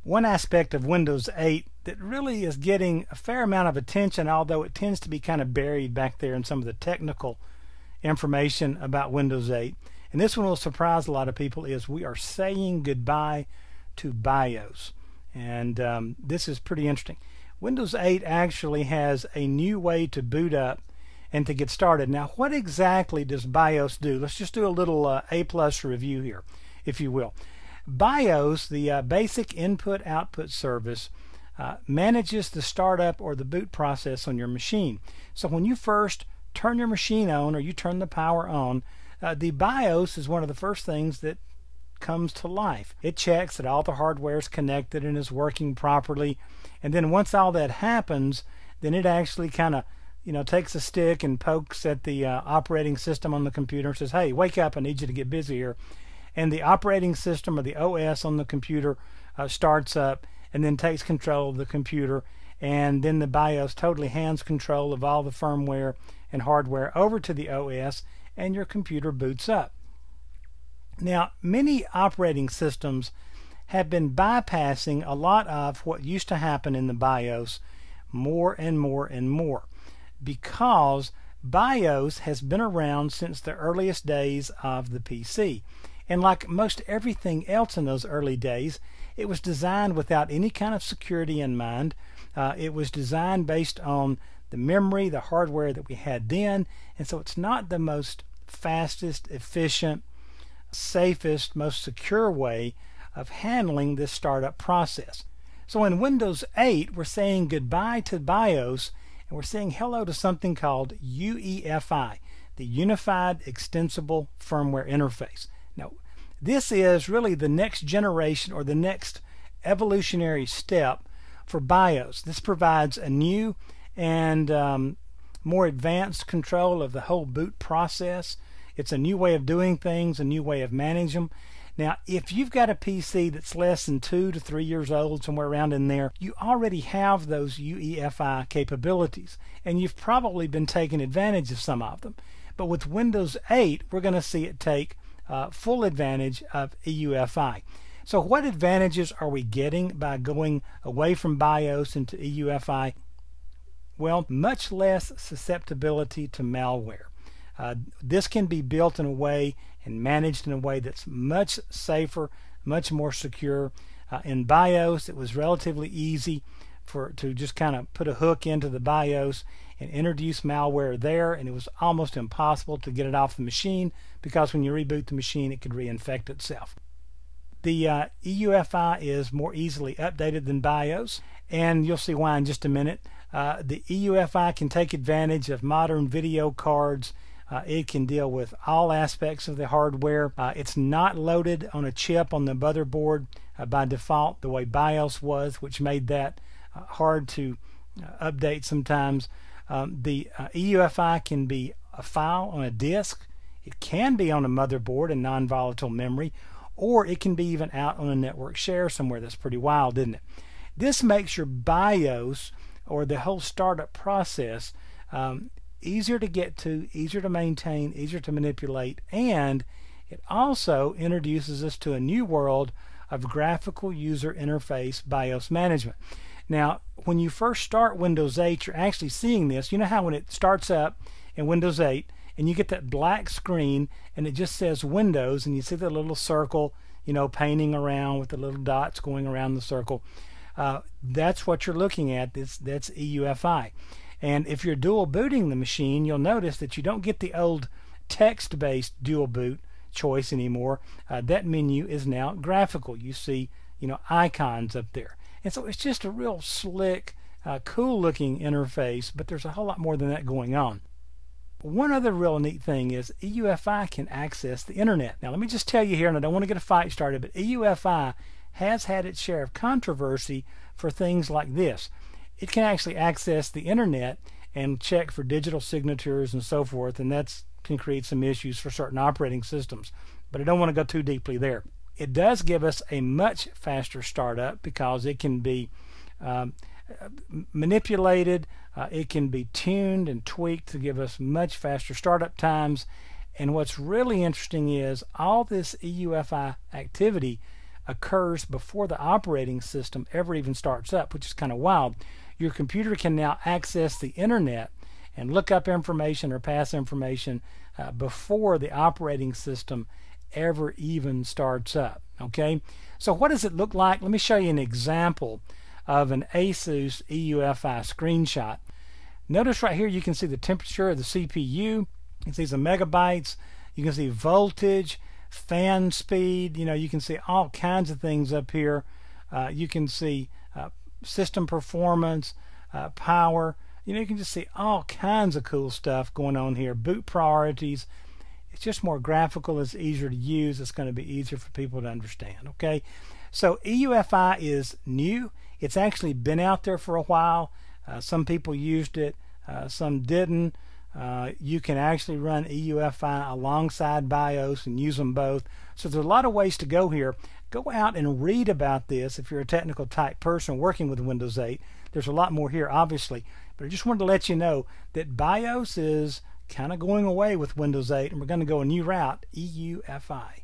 One aspect of Windows 8 that really is getting a fair amount of attention, although it tends to be kind of buried back there in some of the technical information about Windows 8, and this one will surprise a lot of people, is we are saying goodbye to BIOS. And this is pretty interesting. Windows 8 actually has a new way to boot up and to get started. Now, what exactly does BIOS do? Let's just do a little A+ review here, if you will. BIOS, the basic input-output service, manages the startup or the boot process on your machine. So when you first turn your machine on, or you turn the power on, the BIOS is one of the first things that comes to life. It checks that all the hardware is connected and is working properly, and then once all that happens, then it actually kind of takes a stick and pokes at the operating system on the computer and says, hey, wake up, I need you to get busy here. And the operating system, or the OS on the computer, starts up and then takes control of the computer, and then the BIOS totally hands control of all the firmware and hardware over to the OS, and your computer boots up. Now, many operating systems have been bypassing a lot of what used to happen in the BIOS more and more and more, because BIOS has been around since the earliest days of the PC. And like most everything else in those early days, it was designed without any kind of security in mind. It was designed based on the memory, the hardware that we had then, and so it's not the most fastest, efficient, safest, most secure way of handling this startup process. So in Windows 8, we're saying goodbye to BIOS, and we're saying hello to something called UEFI, the Unified Extensible Firmware Interface. Now, this is really the next generation, or the next evolutionary step for BIOS. This provides a new and more advanced control of the whole boot process. It's a new way of doing things, a new way of managing them. Now, if you've got a PC that's less than 2 to 3 years old, somewhere around in there, you already have those UEFI capabilities, and you've probably been taking advantage of some of them. But with Windows 8, we're going to see it take full advantage of EUFI. So what advantages are we getting by going away from BIOS into EUFI? Well, much less susceptibility to malware. This can be built in a way and managed in a way that's much safer, much more secure. In BIOS, it was relatively easy to just kind of put a hook into the BIOS and introduce malware there, and it was almost impossible to get it off the machine, because when you reboot the machine, it could reinfect itself. The EUFI is more easily updated than BIOS, and you'll see why in just a minute. The EUFI can take advantage of modern video cards. It can deal with all aspects of the hardware. It's not loaded on a chip on the motherboard by default the way BIOS was, which made that hard to update sometimes. The EUFI can be a file on a disk. It can be on a motherboard and non-volatile memory, or it can be even out on a network share somewhere. That's pretty wild, isn't it? This makes your BIOS, or the whole startup process, easier to get to, easier to maintain, easier to manipulate, and it also introduces us to a new world of graphical user interface BIOS management. Now, when you first start Windows 8, you're actually seeing this. You know how when it starts up in Windows 8 and you get that black screen and it just says Windows, and you see the little circle, painting around with the little dots going around the circle. That's what you're looking at. That's EUFI. And if you're dual booting the machine, you'll notice that you don't get the old text-based dual boot choice anymore. That menu is now graphical. You see, icons up there. And so it's just a real slick, cool-looking interface, but there's a whole lot more than that going on. One other real neat thing is EUFI can access the internet. Now, let me just tell you here, and I don't want to get a fight started, but EUFI has had its share of controversy for things like this. It can actually access the internet and check for digital signatures and so forth, and that can create some issues for certain operating systems. But I don't want to go too deeply there. It does give us a much faster startup because it can be manipulated, it can be tuned and tweaked to give us much faster startup times. And what's really interesting is all this EUFI activity occurs before the operating system ever even starts up, which is kind of wild. Your computer can now access the internet and look up information or pass information before the operating system ever even starts up. Okay, so what does it look like? Let me show you an example of an ASUS EUFI screenshot. Notice right here you can see the temperature of the CPU. You can see some megabytes. You can see voltage, fan speed. You can see all kinds of things up here. You can see system performance, power. You can just see all kinds of cool stuff going on here. Boot priorities. It's just more graphical. It's easier to use. It's going to be easier for people to understand. Okay, so EUFI is new. It's actually been out there for a while. Some people used it, some didn't. You can actually run EUFI alongside BIOS and use them both. So there's a lot of ways to go here. Go out and read about this if you're a technical type person working with Windows 8. There's a lot more here, obviously. But I just wanted to let you know that BIOS is kind of going away with Windows 8, and we're going to go a new route, EUFI.